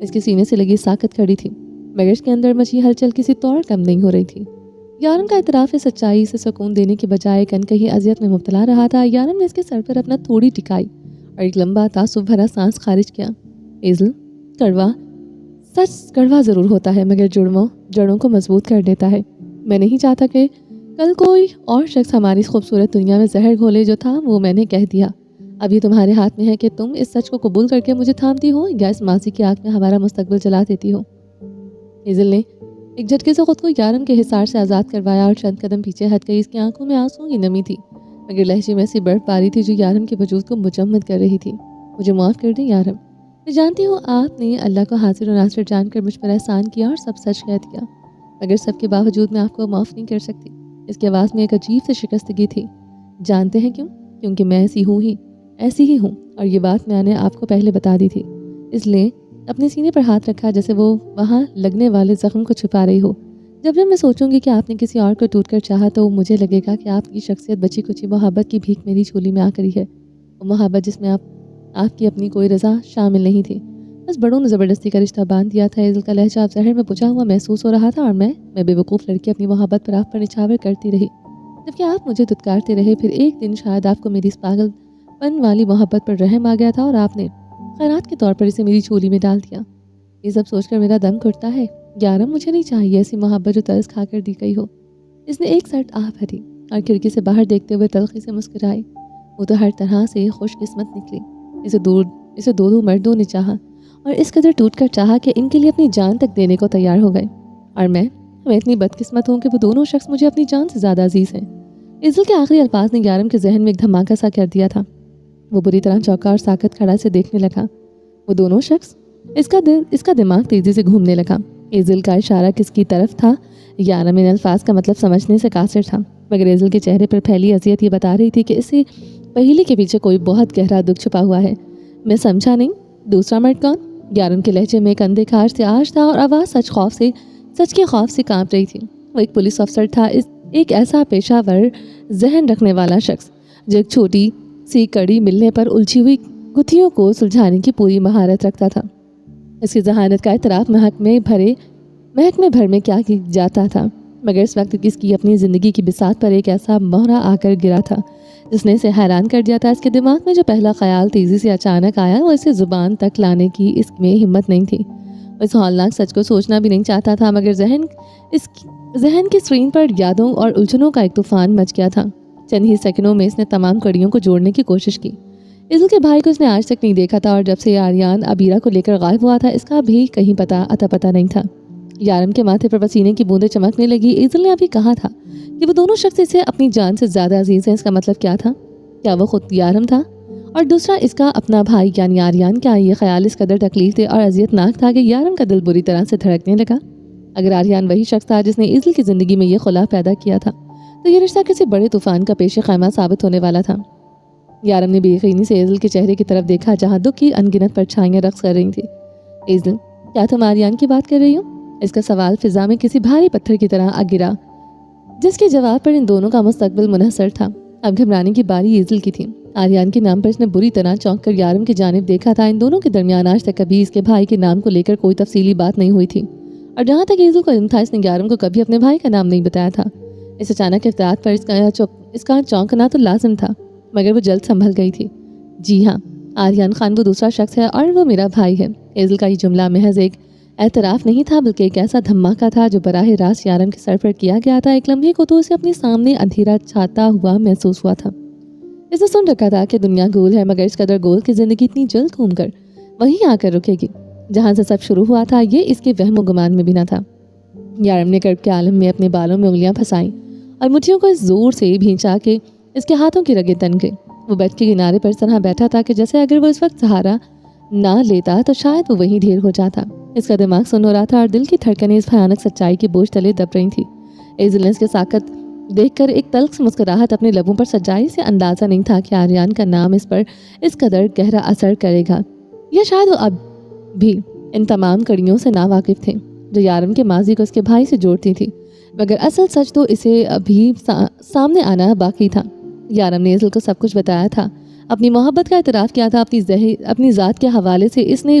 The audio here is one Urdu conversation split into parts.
اس کے سینے سے لگی ساکت کھڑی تھی، مگر اس کے اندر مچی ہلچل کسی طور کم نہیں ہو رہی تھی۔ یارم کا اعتراف سچائی سے سکون دینے کے بجائے کہیں اذیت میں مبتلا رہا تھا۔ یارم نے اس کے سر پر اپنا تھوڑی ٹکائی اور ایک لمبا تعصب بھرا سانس خارج کیا۔ ایزل، کڑوا، سچ کڑوا ضرور ہوتا ہے مگر جڑوں کو مضبوط کر دیتا ہے۔ میں نہیں چاہتا کہ کل کوئی اور شخص ہماری خوبصورت دنیا میں زہر گھولے، جو تھا وہ میں نے کہہ دیا۔ اب یہ تمہارے ہاتھ میں ہے کہ تم اس سچ کو قبول کر کے مجھے تھامتی ہو یا اس ماضی کی آگ میں ہمارا مستقبل جلا دیتی ہو۔ ایزل نے ایک جھٹکے سے خود کو یارم کے حصار سے آزاد کروایا اور چند قدم پیچھے ہٹ گئی۔ اس کی آنکھوں میں آنسوؤں کی نمی تھی، مگر لہجے میں ایسی برف باری تھی جو یارم کے وجود کو مجمد کر رہی تھی۔ مجھے معاف کر دیں یارم، میں جانتی ہوں آپ نے اللہ کو حاضر و ناصر جان کر مجھ پر احسان کیا اور سب سچ کہہ دیا، مگر سب کے باوجود میں آپ کو معاف نہیں کر سکتی۔ اس کی آواز میں ایک عجیب سی شکستگی تھی۔ جانتے ہیں کیوں؟ کیونکہ میں ایسی ہی ہوں، اور یہ بات میں نے آپ کو پہلے بتا دی تھی۔ اس لیے اپنے سینے پر ہاتھ رکھا جیسے وہ وہاں لگنے والے زخم کو چھپا رہی ہو۔ جب میں سوچوں گی کہ آپ نے کسی اور کو ٹوٹ کر چاہا تو مجھے لگے گا کہ آپ کی شخصیت بچی کچی محبت کی بھیک میری جھولی میں آ کری ہے، وہ محبت جس میں آپ کی اپنی کوئی رضا شامل نہیں تھی۔ بس بڑوں نے زبردستی کا رشتہ باندھ دیا تھا۔ ایزل کا لہجہ اب زہر میں بجھا ہوا محسوس ہو رہا تھا، اور میں بے وقوف لڑکی اپنی محبت پر آپ پر نچھاور کرتی رہی، جبکہ آپ مجھے دھتکارتے رہے۔ پھر ایک دن شاید آپ کو میری اس پاگل پن والی محبت پر رحم آ گیا تھا اور آپ نے خیرات کے طور پر اسے میری جھولی میں ڈال دیا۔ یہ سب سوچ کر میرا دم گھٹتا ہے۔ یارم، مجھے نہیں چاہیے ایسی محبت جو ترس کھا کر دی گئی ہو۔ اس نے ایک سرد آہ بھری اور کھڑکی سے باہر دیکھتے ہوئے تلخی سے مسکرائی۔ وہ تو ہر طرح سے خوش قسمت نکلی۔ اسے دو مردوں نے چاہا اور اس قدر ٹوٹ کر چاہا کہ ان کے لیے اپنی جان تک دینے کو تیار ہو گئے، اور میں اتنی بدقسمت ہوں کہ وہ دونوں شخص مجھے اپنی جان سے زیادہ عزیز ہیں۔ ایزل کے آخری الفاظ نے یارم کے ذہن میں ایک دھماکہ سا کر دیا تھا۔ وہ بری طرح چونکا اور ساکت کھڑا سے دیکھنے لگا۔ وہ دونوں شخص، اس کا دماغ تیزی سے گھومنے لگا۔ ایزل کا اشارہ کس کی طرف تھا؟ یارم ان الفاظ کا مطلب سمجھنے سے قاصر تھا، مگر ایزل کے چہرے پر پھیلی اذیت یہ بتا رہی تھی کہ اس سے پہیلی کے پیچھے کوئی بہت گہرا دکھ چھپا ہوا ہے۔ میں سمجھا نہیں، دوسرا مرد کون؟ یارم کے لہجے میں ایک اندھے کھار سے آج تھا اور آواز سچ کے خوف سے کانپ رہی تھی۔ وہ ایک پولیس افسر تھا، ایک ایسا پیشہ ور ذہن رکھنے والا شخص جو ایک چھوٹی سی کڑی ملنے پر الجھی ہوئی گتھیوں کو سلجھانے کی پوری مہارت رکھتا تھا۔ اس کی ذہانت کا اعتراف محکمے بھر میں کیا جاتا تھا، مگر اس وقت اس کی اپنی زندگی کی بساط پر ایک ایسا مہرہ آ کر گرا تھا جس نے اسے حیران کر دیا تھا۔ اس کے دماغ میں جو پہلا خیال تیزی سے اچانک آیا وہ اسے زبان تک لانے کی اس میں ہمت نہیں تھی۔ وہ اس ہولناک سچ کو سوچنا بھی نہیں چاہتا تھا، مگر ذہن کی اسکرین پر یادوں اور الجھنوں کا ایک طوفان مچ گیا تھا۔ چند ہی سیکنڈوں میں اس نے تمام کڑیوں کو جوڑنے کی کوشش کی۔ ایزل کے بھائی کو اس نے آج تک نہیں دیکھا تھا، اور جب سے آریان ابیرہ کو لے کر غائب ہوا تھا اس کا بھی کہیں پتہ نہیں تھا۔ یارم کے ماتھے پر پسینے کی بوندیں چمکنے لگی۔ ایزل نے ابھی کہا تھا کہ وہ دونوں شخص اسے اپنی جان سے زیادہ عزیز ہیں۔ اس کا مطلب کیا تھا؟ کیا وہ خود یارم تھا اور دوسرا اس کا اپنا بھائی یعنی آریان؟ کیا یہ خیال اس قدر تکلیف دہ اور اذیت ناک تھا کہ یارم کا دل بری طرح سے دھڑکنے لگا؟ اگر آریان وہی شخص تھا جس نے ایزل کی زندگی میں یہ خلا پیدا کیا تھا تو یہ رشتہ کسی بڑے طوفان کا پیش خیمہ ثابت ہونے والا تھا۔ یارم نے بے یقینی سے ایزل کے چہرے کی طرف دیکھا جہاں دکھ کی انگنت پرچھائیاں رقص کر رہی تھیں۔ ایزل، کیا تم آریان کی بات کر رہی ہو؟ اس کا سوال فضا میں کسی بھاری پتھر کی طرح گرا، جس کے جواب پر ان دونوں کا مستقبل منحصر تھا۔ اب گھبرانے کی باری ایزل کی تھی۔ آریان کے نام پر اس نے بری طرح چونک کر یارم کی جانب دیکھا تھا۔ ان دونوں کے درمیان آج تک کبھی اس کے بھائی کے نام کو لے کر کوئی تفصیلی بات نہیں ہوئی تھی، اور جہاں تک ایزل کو علم تھا اس نے یارم کو کبھی اپنے بھائی کا نام نہیں بتایا تھا۔ اس اچانک اطلاعات پر اس کا چونکنا تو لازم تھا، مگر وہ جلد سنبھل گئی تھی۔ جی ہاں، آریان خان وہ دوسرا شخص ہے اور وہ میرا بھائی ہے۔ ایزل کا یہ جملہ محض ایک اعتراف نہیں تھا بلکہ ایک ایسا دھماکہ تھا جو براہ راست یارم کے سر پر کیا گیا تھا۔ ایک لمحے کو تو اسے اپنے سامنے اندھیرا چھاتا ہوا محسوس ہوا تھا۔ اس نے سن رکھا تھا کہ دنیا گول ہے، مگر اس قدر گول کی زندگی اتنی جلد گھوم کر وہیں آ کر رکے گی جہاں سے سب شروع ہوا تھا، یہ اس کے وہم و گمان میں بھی نہ تھا۔ یارم نے کرب کے عالم میں اپنے بالوں میں انگلیاں پھنسائیں اور مٹھیوں کو اس زور سے بھینچا کہ اس کے ہاتھوں کی رگیں تن گئی۔ وہ بیڈ کے کنارے پر اس طرح بیٹھا تھا کہ جیسے اگر وہ اس وقت سہارا نہ لیتا تو شاید وہ وہیں ڈھیر ہو جاتا۔ اس کا دماغ سن ہو رہا تھا اور دل کی دھڑکنیں اس بھیانک سچائی کے بوجھ تلے دب رہی تھی۔ ایزل نے اس کے ساکت دیکھ کر ایک تلخ مسکراہٹ اپنے لبوں پر سجائی۔ سے اندازہ نہیں تھا کہ آریان کا نام اس پر اس قدر گہرا اثر کرے گا، یا شاید وہ اب بھی ان تمام کڑیوں سے ناواقف تھے جو یارم کے ماضی کو اس کے بھائی سے جوڑتی تھی، مگر اصل سچ تو اسے ابھی سامنے آنا باقی تھا۔ یارم نے ایزل کو سب کچھ بتایا تھا، اپنی محبت کا اعتراف کیا تھا، اپنی ذات کے حوالے سے اس نے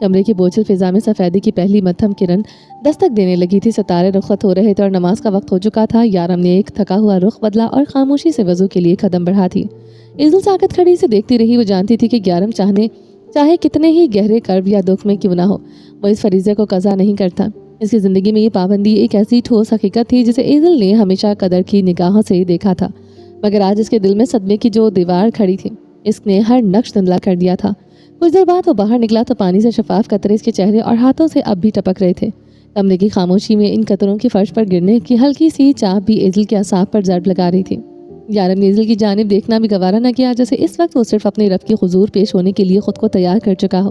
کمرے کی بوجھل فضا میں سفیدی کی پہلی مدھم کرن دستک دینے لگی تھی، ستارے رخصت ہو رہے تھے اور نماز کا وقت ہو چکا تھا۔ یارم نے ایک تھکا ہوا رخ بدلا اور خاموشی سے وضو کے لیے قدم بڑھا تھی۔ ایزل ساکت کھڑی سے دیکھتی رہی۔ وہ جانتی تھی کہ یارم چاہے کتنے ہی گہرے کرب یا دکھ میں کیوں نہ ہو، وہ اس فریضے کو قضا نہیں کرتا۔ اس کی زندگی میں یہ پابندی ایک ایسی ٹھوس حقیقت تھی جسے ایزل نے ہمیشہ قدر کی نگاہوں سے دیکھا تھا، مگر آج اس کے دل میں صدمے کی جو دیوار کھڑی تھی اس نے ہر نقش دھندلا کر دیا تھا۔ کچھ دیر بعد وہ باہر نکلا تو پانی سے شفاف قطرے اس کے چہرے اور ہاتھوں سے اب بھی ٹپک رہے تھے۔ کمرے کی خاموشی میں ان قطروں کی فرش پر گرنے کی ہلکی سی چاپ بھی ایزل کے اعصاب پر ضرب لگا رہی تھی۔ یارم نے ایزل کی جانب دیکھنا بھی گوارا نہ کیا، جیسے اس وقت وہ صرف اپنے رب کی حضور پیش ہونے کے لیے خود کو تیار کر چکا ہو۔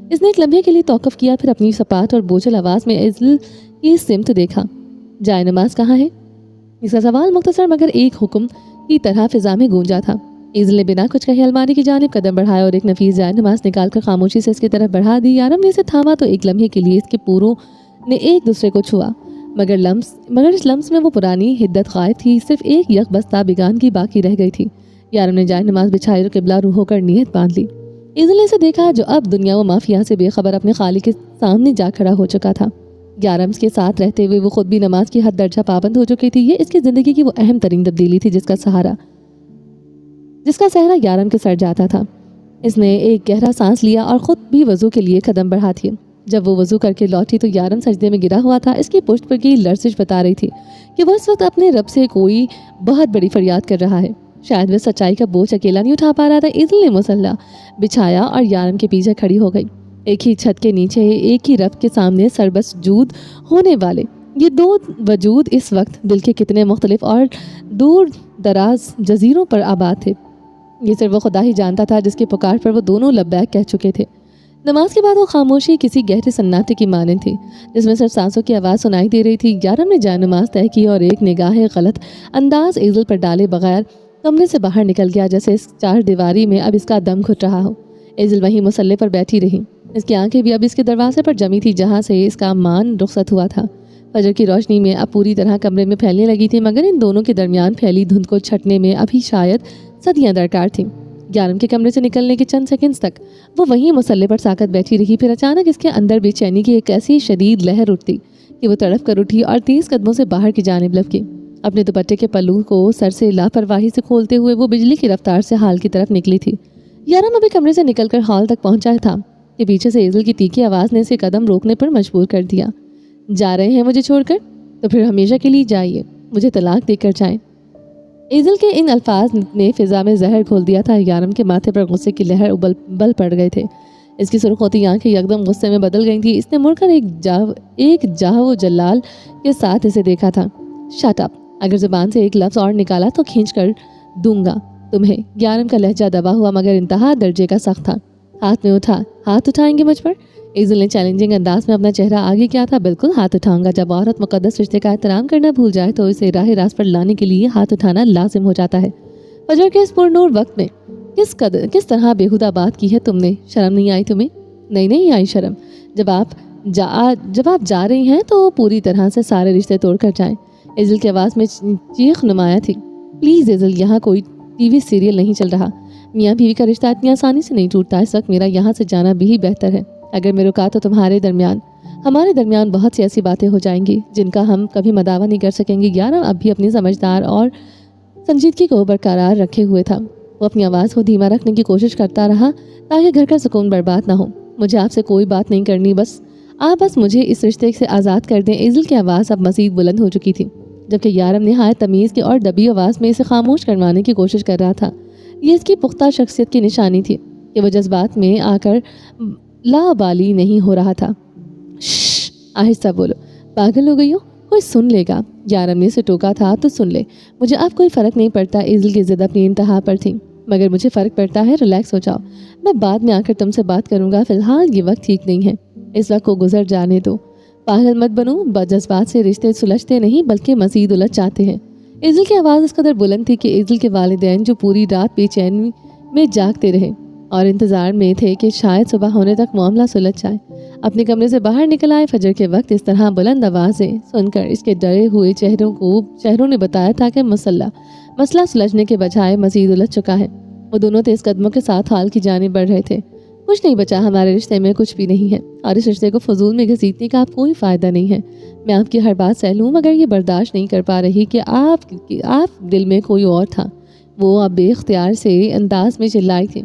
اس نے ایک لمحے کے لیے توقف کیا، پھر اپنی سپاٹ اور بوجھل آواز میں ایزل کی سمت دیکھا۔ جائے نماز کہاں ہے؟ اس کا سوال مختصر مگر ایک حکم کی طرح فضا میں گونجا تھا۔ ایزل نے بنا کچھ کہے الماری کی جانب قدم بڑھایا اور ایک نفیس جائے نماز نکال کر خاموشی سے اس کی طرف بڑھا دی۔ یارم نے اسے تھاما تو ایک لمحے کے لیے اس کے پوروں نے ایک دوسرے کو چھوا، مگر اس لمس میں وہ پرانی حدت غائب تھی، صرف ایک یک بستہ بگان کی باقی رہ گئی تھی۔ یارم نے جائے نماز بچھائی اور قبلہ روح ہو کر نیت باندھ لی۔ ایزل نے اسے دیکھا جو اب دنیا و مافیا سے بے خبر اپنے خالق کے سامنے جا کھڑا ہو چکا تھا۔ یارم کے ساتھ رہتے ہوئے وہ خود بھی نماز کی حد درجہ پابند ہو چکی تھی۔ یہ اس کی زندگی کی وہ اہم ترین تبدیلی تھی جس کا سہرا یارم کے سر جاتا تھا۔ اس نے ایک گہرا سانس لیا اور خود بھی وضو کے لیے قدم بڑھا دیا۔ جب وہ وضو کر کے لوٹی تو یارم سجدے میں گرا ہوا تھا۔ اس کی پشت پر کی لرزش بتا رہی تھی کہ وہ اس وقت اپنے رب سے کوئی بہت بڑی فریاد کر رہا ہے۔ شاید وہ سچائی کا بوجھ اکیلا نہیں اٹھا پا رہا تھا۔ ایزل نے مصلی بچھایا اور یارم کے پیچھے کھڑی ہو گئی۔ ایک ہی چھت کے نیچے ایک ہی رب کے سامنے سربسجود ہونے والے یہ دو وجود اس وقت دل کے کتنے مختلف اور دور دراز جزیروں پر آباد تھے۔ یہ صرف وہ خدا ہی جانتا تھا جس کی پکار پر وہ دونوں لبیک کہہ چکے تھے۔ نماز کے بعد وہ خاموشی کسی گہرے سناٹے کی مانند تھی جس میں صرف سانسوں کی آواز سنائی دے رہی تھی۔ یارم نے جائے نماز طے کی اور ایک نگاہ غلط انداز ایزل پر ڈالے بغیر کمرے سے باہر نکل گیا، جیسے اس چار دیواری میں اب اس کا دم گھٹ رہا ہو۔ ایزل وہیں مصلی پر بیٹھی رہی۔ اس کی آنکھیں بھی اب اس کے دروازے پر جمی تھی جہاں سے اس کا مان رخصت ہوا تھا۔ فجر کی روشنی میں اب پوری طرح کمرے میں پھیلنے لگی تھی، مگر ان دونوں کے درمیان پھیلی دھند کو چھٹنے میں ابھی شاید صدیاں درکار تھیں۔ یارم کے کمرے سے نکلنے کے چند سیکنڈز تک وہ وہیں مصلی پر ساکت بیٹھی رہی، پھر اچانک اس کے اندر بے چینی کی ایک ایسی شدید لہر اٹھتی کہ وہ تڑپ کر اٹھی اور تیز قدموں سے باہر کی جانب لپکی۔ اپنے دوپٹے کے پلو کو سر سے لاپرواہی سے کھولتے ہوئے وہ بجلی کی رفتار سے ہال کی طرف نکلی تھی۔ یارم ابھی کمرے سے نکل کر ہال تک پہنچا تھا کہ پیچھے سے ایزل کی تیکھی آواز نے اسے قدم روکنے پر مجبور کر دیا۔ جا رہے ہیں مجھے چھوڑ کر؟ تو پھر ہمیشہ کے لیے جائیے، مجھے طلاق دے کر جائیں۔ ایزل کے ان الفاظ نے فضا میں زہر گھول دیا تھا۔ یارم کے ماتھے پر غصے کی لہر بل پڑ گئے تھے۔ اس کی سرخ ہوتی آنکھیں یکدم غصے میں بدل گئی تھی۔ اس نے مڑ کر ایک جاو جلال کے ساتھ اسے دیکھا تھا۔ شٹ اپ، اگر زبان سے ایک لفظ اور نکالا تو کھینچ کر دوں گا تمہیں۔ یارم کا لہجہ دبا ہوا مگر انتہا درجے کا سخت تھا۔ ہاتھ اٹھائیں گے مجھ پر؟ ایزل نے چیلنجنگ انداز میں اپنا چہرہ آگے کیا تھا۔ بالکل ہاتھ اٹھاؤں گا۔ جب عورت مقدس رشتے کا احترام کرنا بھول جائے تو اسے راہ راست پر لانے کے لیے ہاتھ اٹھانا لازم ہو جاتا ہے۔ فجر کے اس پرنور وقت میں کس طرح بےہودہ بات کی ہے تم نے؟ شرم نہیں آئی تمہیں؟ نہیں آئی شرم۔ جب آپ جا رہی ہیں تو پوری طرح سے سارے رشتے توڑ کر جائیں۔ ایزل کی آواز میں چیخ نمایاں تھی۔ پلیز ایزل، یہاں کوئی ٹی وی سیریل نہیں چل رہا۔ میاں بیوی کا رشتہ اتنی آسانی سے نہیں ٹوٹتا۔ اس وقت میرا یہاں سے جانا بھی بہتر ہے۔ اگر میں رکا تو ہمارے درمیان بہت سی ایسی باتیں ہو جائیں گی جن کا ہم کبھی مداوا نہیں کر سکیں گے۔ یارم اب بھی اپنی سمجھدار اور سنجیدگی کو برقرار رکھے ہوئے تھا۔ وہ اپنی آواز کو دھیما رکھنے کی کوشش کرتا رہا تاکہ گھر کا سکون برباد نہ ہو۔ مجھے آپ سے کوئی بات نہیں کرنی، آپ بس مجھے اس رشتے سے آزاد کر دیں۔ ایزل کی آواز اب مزید بلند ہو چکی تھی، جبکہ یارم نہایت تمیز کی اور دبی آواز میں اسے خاموش کروانے کی کوشش کر رہا تھا۔ یہ اس کی پختہ شخصیت کی نشانی تھی کہ وہ جذبات میں آ کر لابالی نہیں ہو رہا تھا۔ شش، آہستہ بولو، پاگل ہو گئی ہو؟ کوئی سن لے گا۔ یارم نے اسے ٹوکا تھا تو سن لے، مجھے اب کوئی فرق نہیں پڑتا۔ ایزل کی ضد اپنی انتہا پر تھی۔ مگر مجھے فرق پڑتا ہے۔ ریلیکس ہو جاؤ، میں بعد میں آ کر تم سے بات کروں گا۔ فی الحال یہ وقت ٹھیک نہیں ہے، اس وقت کو گزر جانے دو۔ پاگل مت بنو، جذبات سے رشتے سلجھتے نہیں بلکہ مزید الجھ جاتے ہیں۔ ایزل کی آواز اس قدر بلند تھی کہ ایزل کے والدین جو پوری رات بے چینی میں جاگتے رہے اور انتظار میں تھے کہ شاید صبح ہونے تک معاملہ سلجھ جائے، اپنے کمرے سے باہر نکل آئے۔ فجر کے وقت اس طرح بلند آوازیں سن کر اس کے ڈرے ہوئے چہروں نے بتایا تھا کہ مسئلہ سلجھنے کے بجائے مزید الجھ چکا ہے۔ وہ دونوں تیز قدموں کے ساتھ ہال کی جانب بڑھ رہے تھے۔ کچھ نہیں بچا ہمارے رشتے میں، کچھ بھی نہیں ہے، اور اس رشتے کو فضول میں گھسیٹنے کا اب کوئی فائدہ نہیں ہے۔ میں آپ کی ہر بات سہ لوں مگر یہ برداشت نہیں کر پا رہی کہ آپ دل میں کوئی اور تھا۔ وہ اب بے اختیار سے انداز میں چلائی تھی۔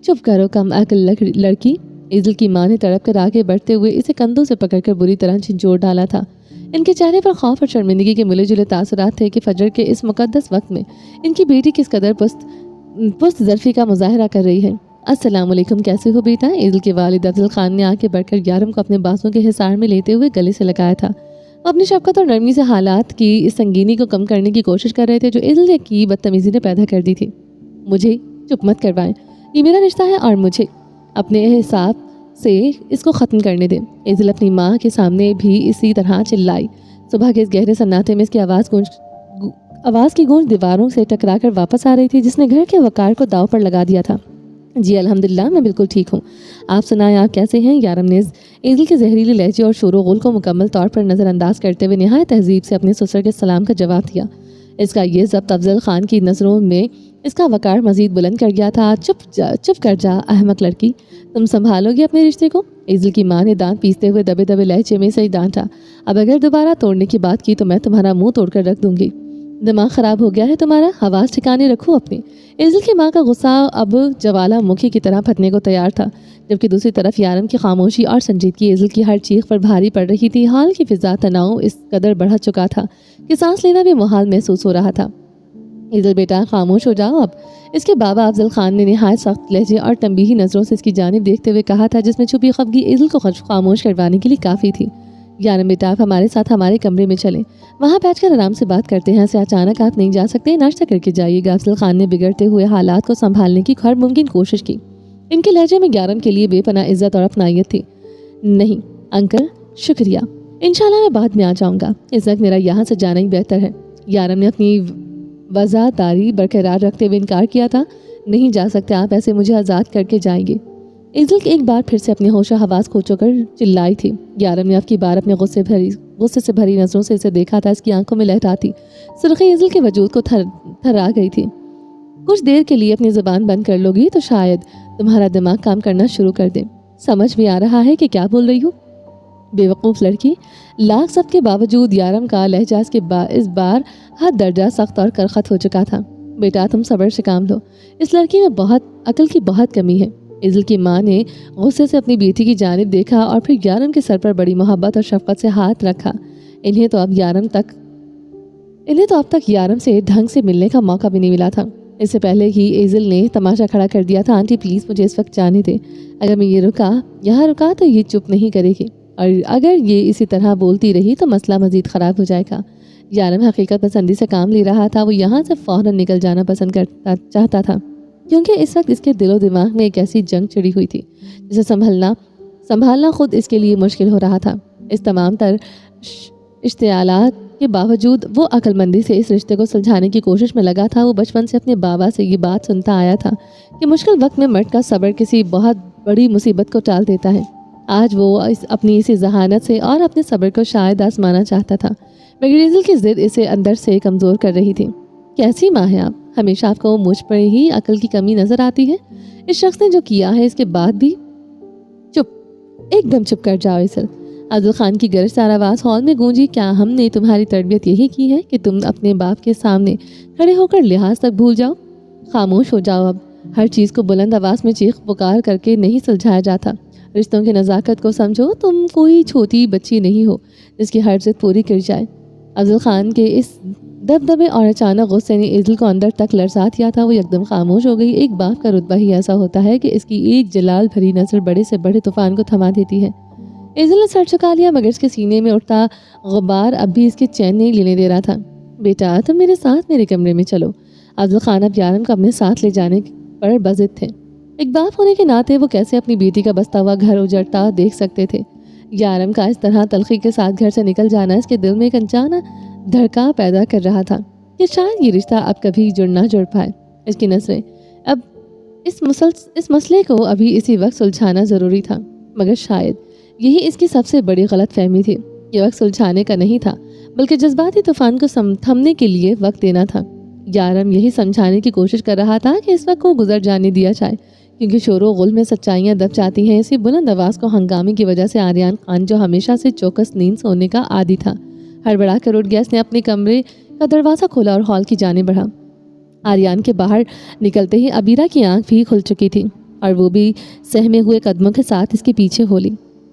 چپ کرو کم عقل لڑکی، ایزل کی ماں نے تڑپ کر آگے بڑھتے ہوئے اسے کندھوں سے پکڑ کر بری طرح جھنجھوڑ ڈالا تھا۔ ان کے چہرے پر خوف اور شرمندگی کے ملے جلے تاثرات تھے کہ فجر کے اس مقدس وقت میں ان کی بیٹی کس قدر پست ظرفی کا مظاہرہ کر رہی ہے۔ السلام علیکم، کیسے ہو بیٹا؟ ایزل کے والد افضل خان نے آگے بڑھ کر یارم کو اپنے بازوں کے حصار میں لیتے ہوئے گلے سے لگایا تھا۔ وہ اپنی شفقت اور نرمی سے حالات کی اس سنگینی کو کم کرنے کی کوشش کر رہے تھے جو ایزل کی بدتمیزی نے پیدا کر دی تھی۔ مجھے چپ مت کروائیں، یہ میرا رشتہ ہے اور مجھے اپنے حساب سے اس کو ختم کرنے دیں۔ ایزل اپنی ماں کے سامنے بھی اسی طرح چلائی۔ صبح کے اس گہرے سناٹے میں اس کی آواز کی گونج دیواروں سے ٹکرا کر واپس آ رہی تھی جس نے گھر کے وقار کو داؤ پر لگا دیا تھا۔ جی الحمدللہ، میں بالکل ٹھیک ہوں، آپ سنائیں آپ کیسے ہیں؟ یارم نے ایزل کے زہریلے لہجے اور شور و غل کو مکمل طور پر نظر انداز کرتے ہوئے نہایت تہذیب سے اپنے سسر کے سلام کا جواب دیا۔ اس کا یہ ضبط افضل خان کی نظروں میں اس کا وقار مزید بلند کر گیا تھا۔ چپ کر جا احمق لڑکی، تم سنبھالو گی اپنے رشتے کو؟ ایزل کی ماں نے دانت پیستے ہوئے دبے دبے لہجے میں سے ڈانٹا۔ اب اگر دوبارہ توڑنے کی بات کی تو میں تمہارا منہ توڑ کر رکھ دوں گی۔ دماغ خراب ہو گیا ہے تمہارا؟ حواس ٹھکانے رکھو اپنے۔ ایزل کی ماں کا غصہ اب جوالا مکھی کی طرح پھٹنے کو تیار تھا، جبکہ دوسری طرف یارم کی خاموشی اور سنجیدگی ایزل کی ہر چیخ پر بھاری پڑ رہی تھی۔ حال کی فضا تناؤ اس قدر بڑھ چکا تھا کہ سانس لینا بھی محال محسوس ہو رہا تھا۔ ایزل بیٹا خاموش ہو جاؤ اب، اس کے بابا افضل خان نے نہایت سخت لہجے اور تنبیہی نظروں سے اس کی جانب دیکھتے ہوئے کہا تھا، جس میں چھپی خفگی ایزل کو خاموش کروانے کے لیے کافی تھی۔ یارم بیٹا آپ ہمارے ساتھ ہمارے کمرے میں چلیں، وہاں بیٹھ کر آرام سے بات کرتے ہیں۔ ایسے اچانک آپ نہیں جا سکتے، ناشتہ کر کے جائیے گا۔ افضل خان نے بگڑتے ہوئے حالات کو سنبھالنے کی ہر ممکن کوشش کی۔ ان کے لہجے میں یارم کے لیے بے پناہ عزت اور اپنائیت تھی۔ نہیں انکل، شکریہ، انشاءاللہ میں بعد میں آ جاؤں گا، اس وقت میرا یہاں سے جانا ہی بہتر ہے۔ یارم نے اپنی وزاداری برقرار رکھتے ہوئے انکار کیا تھا۔ نہیں جا سکتے آپ، ایسے مجھے آزاد کر کے جائیں گے۔ ایزل ایک بار پھر سے اپنے ہوش و حواس کھو کر چلائی تھی۔ یارم نے اب کی بار اپنے غصے سے بھری نظروں سے اسے دیکھا تھا۔ اس کی آنکھوں میں لہراتی سرخی ایزل کے وجود کو تھرا گئی تھی۔ کچھ دیر کے لیے اپنی زبان بند کر لو گی تو شاید تمہارا دماغ کام کرنا شروع کر دے۔ سمجھ بھی آ رہا ہے کہ کیا بول رہی ہوں؟ بے وقوف لڑکی۔ لاکھ سب کے باوجود یارم کا لہجہ اس بار حد درجہ سخت اور کرخت ہو چکا تھا۔ بیٹا تم صبر سے کام لو، اس لڑکی میں عقل کی بہت کمی ہے۔ ایزل کی ماں نے غصے سے اپنی بیٹی کی جانب دیکھا اور پھر یارم کے سر پر بڑی محبت اور شفقت سے ہاتھ رکھا۔ انہیں تو اب تک یارم سے ڈھنگ سے ملنے کا موقع بھی نہیں ملا تھا۔ اس سے پہلے ہی ایزل نے تماشا کھڑا کر دیا تھا۔ آنٹی پلیز مجھے اس وقت جانے دیں، اگر میں یہاں رکا تو یہ چپ نہیں کرے گی، اور اگر یہ اسی طرح بولتی رہی تو مسئلہ مزید خراب ہو جائے گا۔ یارم حقیقت پسندی سے کام لے رہا تھا۔ وہ یہاں سے فوراً نکل جانا پسند چاہتا تھا، کیونکہ اس وقت اس کے دل و دماغ میں ایک ایسی جنگ چڑھی ہوئی تھی جسے سنبھالنا خود اس کے لیے مشکل ہو رہا تھا۔ اس تمام تر اشتعالات کے باوجود وہ عقل مندی سے اس رشتے کو سلجھانے کی کوشش میں لگا تھا۔ وہ بچپن سے اپنے بابا سے یہ بات سنتا آیا تھا کہ مشکل وقت میں مرد کا صبر کسی بہت بڑی مصیبت کو ٹال دیتا ہے۔ آج وہ اپنی اسی ذہانت سے اور اپنے صبر کو شاید آزمانا چاہتا تھا، مگر ایزل کی ضد اسے اندر سے کمزور کر رہی تھی۔ کیسی ماں ہے آپ؟ ہمیشہ آپ کو مجھ پر ہی عقل کی کمی نظر آتی ہے۔ اس شخص نے جو کیا ہے اس کے بعد بھی ایک دم چپ کر جاؤ ایزل۔ افضل خان کی گرجدار آواز ہال میں گونجی۔ کیا ہم نے تمہاری تربیت یہی کی ہے کہ تم اپنے باپ کے سامنے کھڑے ہو کر لحاظ تک بھول جاؤ؟ خاموش ہو جاؤ اب۔ ہر چیز کو بلند آواز میں چیخ پکار کر کے نہیں سلجھایا جاتا۔ رشتوں کی نزاکت کو سمجھو، تم کوئی چھوٹی بچی نہیں ہو جس کی ہر ضد پوری کر جائے۔ افضل خان کے اس دبدبے اور اچانک غصے نے ایزل کو اندر تک لرزا دیا تھا۔ وہ یکدم خاموش ہو گئی۔ ایک باپ کا رتبہ ہی ایسا ہوتا ہے کہ اس کی ایک جلال بھری نظر بڑے سے بڑے طوفان کو تھما دیتی ہے۔ ایزل نے سر جھکا لیا، مگر اس کے سینے میں اٹھتا غبار اب بھی اس کے چین نہیں لینے دے رہا تھا۔ بیٹا تم میرے ساتھ میرے کمرے میں چلو۔ افضل خان اب یارم کو اپنے ساتھ لے جانے پر بضد تھے۔ ایک باپ ہونے کے ناطے وہ کیسے اپنی بیٹی کا بستا ہوا گھر اجڑتا دیکھ سکتے تھے۔ یارم کا اس طرح تلخی کے ساتھ گھر سے نکل جانا اس کے دل میں ایک انجانا دھڑکا پیدا کر رہا تھا کہ شاید یہ رشتہ اب کبھی جڑ پائے۔ اس کی نظریں اب اس مسئلے کو ابھی اسی وقت سلجھانا ضروری تھا، مگر شاید یہی اس کی سب سے بڑی غلط فہمی تھی۔ یہ وقت سلجھانے کا نہیں تھا، بلکہ جذباتی طوفان کو تھمنے کے لیے وقت دینا تھا۔ یارم یہی سمجھانے کی کوشش کر رہا تھا کہ اس وقت کو گزر جانے دیا جائے، کیونکہ شور و غل میں سچائیاں دب جاتی ہیں۔ اسی بلند آواز کو ہنگامے کی وجہ سے آریان خان، جو ہمیشہ سے چوکس نیند سونے کا عادی تھا، ہڑبڑا کر اٹھ گیا۔ اس نے اپنے کمرے کا دروازہ کھولا اور ہال کی جانب بڑھا۔ آریان کے باہر نکلتے ہی عبیرہ کی آنکھ بھی کھل چکی تھی اور وہ بھی سہمے ہوئے قدموں کے ساتھ اس کے پیچھے ہو لی۔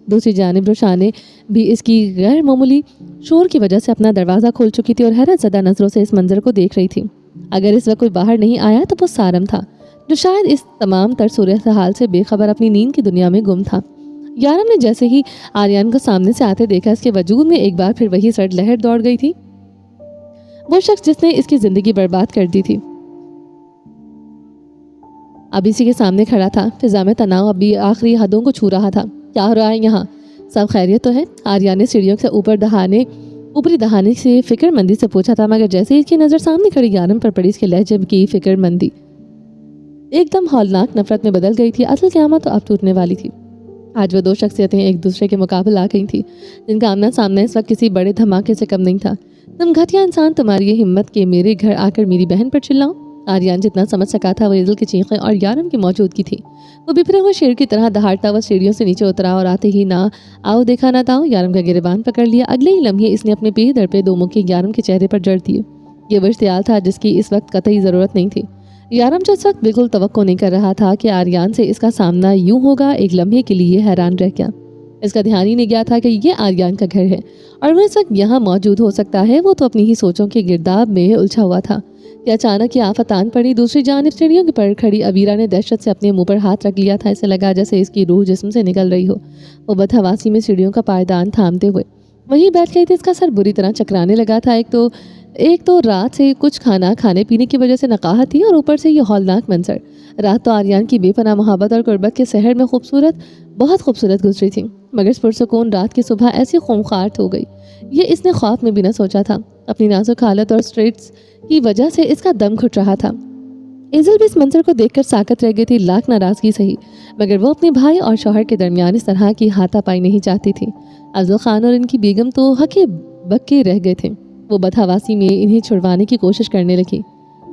دوسری جانب روشانے بھی اس کی غیر معمولی شور کی وجہ سے اپنا دروازہ کھول چکی تھی اور حیرت زدہ نظروں سے اس منظر کو دیکھ رہی تھی۔ اگر اس وقت کوئی باہر نہیں آیا تو وہ سارم تھا، جو شاید اس تمام تر صورتحال سے بے خبر اپنی نیند کی دنیا میں گم تھا۔ یارم نے جیسے ہی آریان کو سامنے سے آتے دیکھا، اس کے وجود میں ایک بار پھر وہی سرد لہر دوڑ گئی تھی۔ وہ شخص جس نے اس کی زندگی برباد کر دی تھی اب اسی کے سامنے کھڑا تھا۔ فضا میں تناؤ اب بھی آخری حدوں کو چھو رہا تھا۔ کیا ہو رہا ہے یہاں؟ سب خیریت تو ہے؟ آریان نے سیڑھیوں سے اوپری دہانے سے فکر مندی سے پوچھا تھا، مگر جیسے ہی اس کی نظر سامنے کھڑی یارم پر پڑی، اس کے لہجے کی فکر مندی ایک دم ہولناک نفرت میں بدل گئی تھی۔ اصل قیامت تو اب ٹوٹنے والی تھی۔ آج وہ دو شخصیتیں ایک دوسرے کے مقابل آ گئی تھیں، جن کا آمنا سامنا اس وقت کسی بڑے دھماکے سے کم نہیں تھا۔ تم گھٹیا انسان، تمہاری یہ ہمت کہ میرے گھر آ کر میری بہن پر چلاؤ؟ آریان جتنا سمجھ سکا تھا وہ ایزل کی چیخیں اور یارم کی موجودگی تھی۔ وہ بپھرے ہوئے شیر کی طرح دہاڑتا ہوا سیڑھیوں سے نیچے اترا اور آتے ہی نہ آؤ دیکھا نہ تاؤ یارم کا گریبان پکڑ لیا۔ اگلے ہی لمحے اس نے اپنے پے در پہ دو مکے یارم کے چہرے پر جڑ دیے۔ یہ وہ اشتعال تھا جس کی اس وقت قطعی ضرورت نہیں تھی۔ یارم جو اس وقت بالکل توقع نہیں کر رہا تھا کہ آریان سے اس کا سامنا یوں ہوگا، ایک لمحے کے لیے حیران رہ گیا۔ اس کا دھیان ہی نہیں گیا تھا کہ یہ آریان کا گھر ہے اور وہ اس وقت یہاں موجود ہو سکتا ہے۔ وہ تو اپنی ہی سوچوں کے گرداب میں الجھا ہوا تھا کہ اچانک یہ آفت آن پڑی۔ دوسری جانب سیڑھیوں کے پر کھڑی عبیرہ نے دہشت سے اپنے منہ پر ہاتھ رکھ لیا تھا۔ اسے لگا جیسے اس کی روح جسم سے نکل رہی ہو۔ وہ بدحواسی میں سیڑھیوں کا پائیدان تھامتے ہوئے وہیں بیٹھ گئی تھی۔ اس کا سر بری طرح چکرانے لگا تھا۔ ایک تو رات سے کچھ کھانا کھانے پینے کی وجہ سے نقاہت تھی اور اوپر سے یہ ہولناک منظر۔ رات تو آریان کی بے پناہ محبت اور قربت کے سحر میں بہت خوبصورت گزری تھی، مگر اس پرسکون رات کی صبح ایسی خونخوار ہو گئی، یہ اس نے خواب میں بھی نہ سوچا تھا۔ اپنی نازک حالت اور سٹریٹس کی وجہ سے اس کا دم گھٹ رہا تھا۔ ایزل بھی اس منظر کو دیکھ کر ساکت رہ گئی تھی، لاکھ ناراضگی سہی، مگر وہ اپنے بھائی اور شوہر کے درمیان اس طرح کی ہاتھا پائی نہیں چاہتی تھی۔ افضل خان اور ان کی بیگم تو ہکے بکے رہ گئے تھے۔ وہ بدحواسی میں انہیں چھڑوانے کی کوشش کرنے لگی۔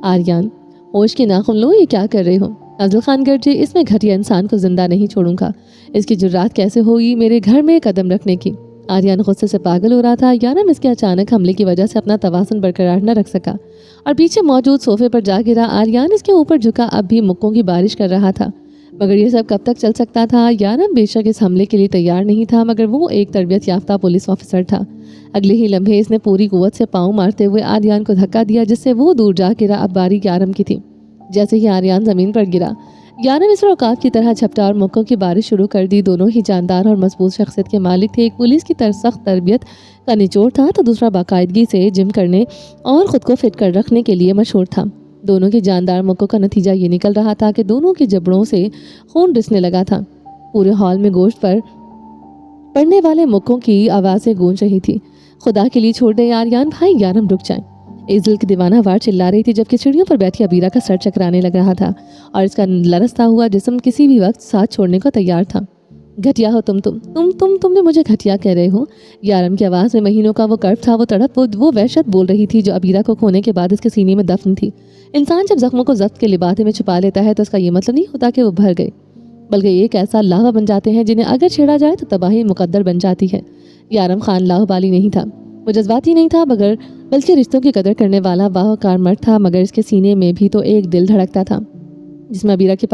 آریان، ہوش کے ناخن لو، یہ کیا کر رہے ہو؟ افضل خان گرجے، اس میں گھٹیا انسان کو زندہ نہیں چھوڑوں گا۔ اس کی جرات کیسے ہوئی میرے گھر میں قدم رکھنے کی؟ آریان غصے سے پاگل ہو رہا تھا۔ یارم اس کے اچانک حملے کی وجہ سے اپنا توازن برقرار نہ رکھ سکا اور پیچھے موجود صوفے پر جا گرا۔ آریان اس کے اوپر جھکا، اب بھی مکوں کی بارش کر رہا تھا، مگر یہ سب کب تک چل سکتا تھا؟ یارم بے شک اس حملے کے لیے تیار نہیں تھا، مگر وہ ایک تربیت یافتہ پولیس آفیسر تھا۔ اگلے ہی لمحے اس نے پوری قوت سے پاؤں مارتے ہوئے آریان کو دھکا دیا، جس سے وہ دور جا گرا۔ اب باری یارم کی تھی۔ جیسے ہی آریان زمین پر گرا، یارم اس رکاب کی طرح جھپٹا اور مکوں کی بارش شروع کر دی۔ دونوں ہی جاندار اور مضبوط شخصیت کے مالک تھے۔ ایک پولیس کی سخت تربیت کا نچوڑ تھا تو دوسرا باقاعدگی سے جم کرنے اور خود کو فٹ کر رکھنے کے لیے مشہور تھا۔ دونوں کے جاندار مکوں کا نتیجہ یہ نکل رہا تھا کہ دونوں کے جبڑوں سے خون رسنے لگا تھا۔ پورے ہال میں گوشت پر پڑنے والے مکوں کی آوازیں گونج رہی تھی۔ خدا کے لیے چھوڑ دے آریان بھائی، یارم رک جائیں۔ ایزل کی دیوانہ وار چلا رہی تھی، جبکہ سیڑھیوں پر بیٹھی عبیرہ کا سر چکرانے لگ رہا تھا اور اس کا لرزتا ہوا جسم کسی بھی وقت ساتھ چھوڑنے کو تیار تھا۔ گھٹیا ہو تم بھی مجھے گھٹیا کہہ رہے ہو؟ یارم کی آواز میں مہینوں کا وہ کرب تھا، وہ تڑپ، وہ وحشت بول رہی تھی جو عبیرہ کو کھونے کے بعد اس کے سینے میں دفن تھی۔ انسان جب زخموں کو ضبط کے لبادے میں چھپا لیتا ہے تو اس کا یہ مطلب نہیں ہوتا کہ وہ بھر گئے، بلکہ ایک ایسا لاوا بن جاتے ہیں جنہیں اگر چھیڑا جائے تو تباہی مقدر بن جاتی ہے۔ یارم خان لاہو بالی نہیں تھا، وہ جذباتی نہیں تھا، بلکہ رشتوں کی قدر کرنے والا واہوار مرد تھا۔ مگر اس کے سینے میں بھی تو ایک دل دھڑکتا تھا جس میں عبیرہ کی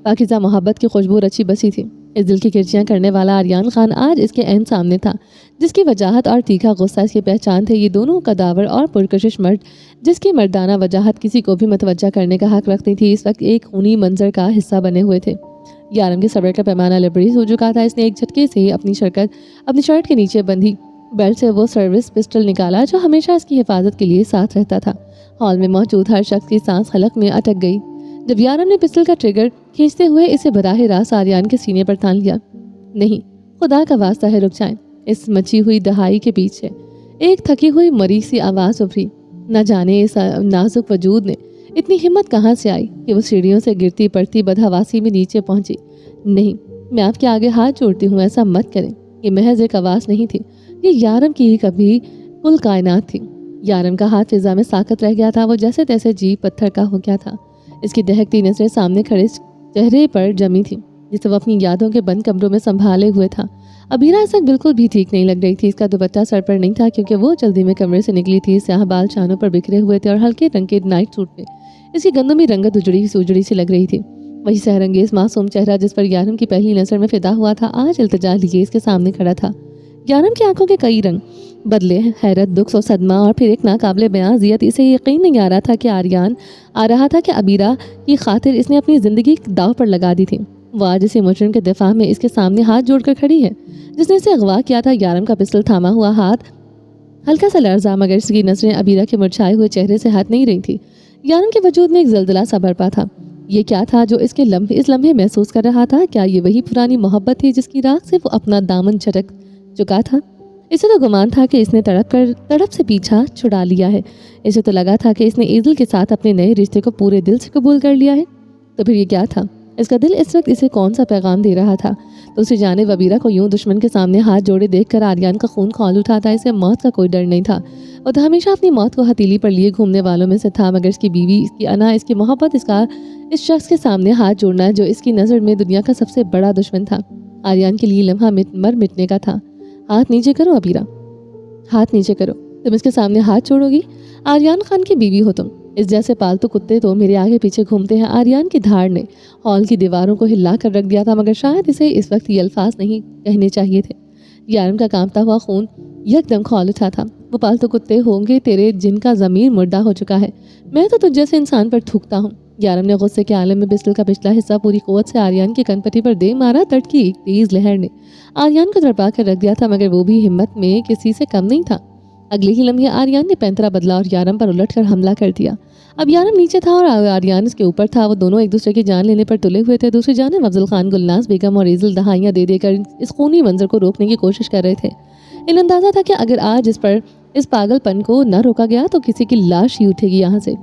پاکیزہ محبت کی خوشبو رچی بسی تھی۔ اس دل کی کرچیاں کرنے والا آریان خان آج اس کے عین سامنے تھا، جس کی وجاہت اور تیکھا غصہ اس کی پہچان تھے۔ یہ دونوں قداور اور پرکشش مرد، جس کی مردانہ وجاہت کسی کو بھی متوجہ کرنے کا حق رکھتی تھی، اس وقت ایک خونی منظر کا حصہ بنے ہوئے تھے۔ یارم کے صبر کا پیمانہ لبریز ہو چکا تھا۔ اس نے ایک جھٹکے سے اپنی شرٹ کے نیچے بندھی بیلٹ سے وہ سروس پسٹل نکالا جو ہمیشہ اس کی حفاظت کے لیے ساتھ رہتا تھا۔ ہال میں موجود ہر شخص کی سانس حلق میں اٹک گئی جب یارم نے پسٹل کا ٹریگر کھینچتے ہوئے اسے براہ راست آریان کے سینے پر تان لیا۔ نہیں، خدا کا واسطہ ہے رک جائیں۔ اس مچی ہوئی دہائی کے پیچھے ایک تھکی ہوئی مریض سی آواز ابھری۔ نہ جانے اس نازک وجود نے اتنی ہمت کہاں سے آئی کہ وہ سیڑھیوں سے گرتی پڑتی بدحواسی میں نیچے پہنچی۔ نہیں، میں آپ کے آگے ہاتھ جوڑتی ہوں، ایسا مت کریں۔ یہ محض ایک آواز نہیں تھی، یہ یارم کی کبھی کل کائنات تھی۔ یارم کا ہاتھ فضا میں ساکت رہ گیا تھا، وہ جیسے تیسے جی پتھر کا ہو گیا تھا۔ اس کی دہکتی نظریں سامنے کھڑے چہرے پر جمی تھی جسے وہ اپنی یادوں کے بند کمروں میں سنبھالے ہوئے تھا۔ ابیرہ اس وقت بالکل بھی ٹھیک نہیں لگ رہی تھی۔ اس کا دوپٹہ سر پر نہیں تھا کیونکہ وہ جلدی میں کمرے سے نکلی تھی۔ سیاہ بال شانوں پر بکھرے ہوئے تھے اور ہلکے رنگ کے نائٹ سوٹ میں اس کی گندمی رنگت اجڑی سی لگ رہی تھی۔ وہی سحر انگیز معصوم چہرہ جس پر یارم کی پہلی نظر میں فدا ہوا تھا آج التجا لیے اس کے سامنے کھڑا تھا۔ یارم کی آنکھوں کے کئی رنگ بدلے، حیرت، دکھ اور صدمہ، اور پھر ایک ناقابل بیان ذیت۔ اسے یقین نہیں آ رہا تھا کہ ابیرہ کی خاطر اس نے اپنی زندگی داؤ پر لگا دی تھی۔ وہ آج اسی مجرم کے دفاع میں اس کے سامنے ہاتھ جوڑ کر کھڑی ہے جس نے اسے اغوا کیا تھا۔ یارم کا پستل تھاما ہوا ہاتھ ہلکا سا لرزا، مگر اس کی نظریں ابیرہ کے مرجھائے ہوئے چہرے سے ہٹ نہیں رہی تھی۔ یارم کے وجود میں ایک زلزلہ سا برپا تھا۔ یہ کیا تھا جو اس لمحے محسوس کر رہا تھا؟ کیا یہ وہی پرانی محبت تھی جس کی راگ سے وہ اپنا دامن جھٹک چکا تھا؟ اسے تو گمان تھا کہ اس نے تڑپ سے پیچھا چھڑا لیا ہے۔ اسے تو لگا تھا کہ اس نے ایزل کے ساتھ اپنے نئے رشتے کو پورے دل سے قبول کر لیا ہے۔ تو پھر یہ کیا تھا؟ اس کا دل اس وقت اسے کون سا پیغام دے رہا تھا؟ دوسری جانب ابیرہ کو یوں دشمن کے سامنے ہاتھ جوڑے دیکھ کر آریان کا خون کھول اٹھا تھا۔ اسے موت کا کوئی ڈر نہیں تھا۔ وہ تو ہمیشہ اپنی موت کو ہتھیلی پر لیے گھومنے والوں میں سے تھا، مگر اس کی بیوی، اس کی انا، اس کی محبت، اس شخص کے سامنے ہاتھ جوڑنا جو اس کی نظر میں دنیا کا سب سے بڑا دشمن تھا، آریان کے لیے لمحہ مٹنے کا تھا۔ ہاتھ نیچے کرو ابیرہ، ہاتھ نیچے کرو۔ تم اس کے سامنے ہاتھ چھوڑو گی؟ آریان خان کی بیوی ہو تم۔ اس جیسے پالتو کتے تو میرے آگے پیچھے گھومتے ہیں۔ آریان کی دھاڑ نے ہال کی دیواروں کو ہلا کر رکھ دیا تھا، مگر شاید اسے اس وقت یہ الفاظ نہیں کہنے چاہیے تھے۔ یارم کا کانپتا ہوا خون یک دم کھول اٹھا تھا۔ وہ پالتو کتے ہوں گے تیرے جن کا ضمیر مردہ ہو چکا ہے، میں تو تجھ جیسے انسان پر تھوکتا ہوں۔ یارم نے غصے کے عالم میں پستل کا پچھلا حصہ پوری قوت سے آریان کی کنپٹی پر دے مارا۔ تٹ کی ایک تیز لہر نے آریان کو تڑپا کر رکھ دیا تھا، مگر وہ بھی ہمت میں کسی سے کم نہیں تھا۔ اگلے ہی لمحے آریان نے پینترا بدلا اور یارم پر الٹ کر حملہ کر دیا۔ اب یارم نیچے تھا اور آریان اس کے اوپر تھا۔ وہ دونوں ایک دوسرے کی جان لینے پر تلے ہوئے تھے۔ دوسری جانب افضل خان، گلناز بیگم اور ایزل دہائیاں دے کر اس خونی منظر کو روکنے کی کوشش کر رہے تھے۔ انہیں اندازہ تھا کہ اگر آج اس پاگل پن کو نہ روکا گیا تو کسی کی لاش ہی اٹھے گی یہاں سے۔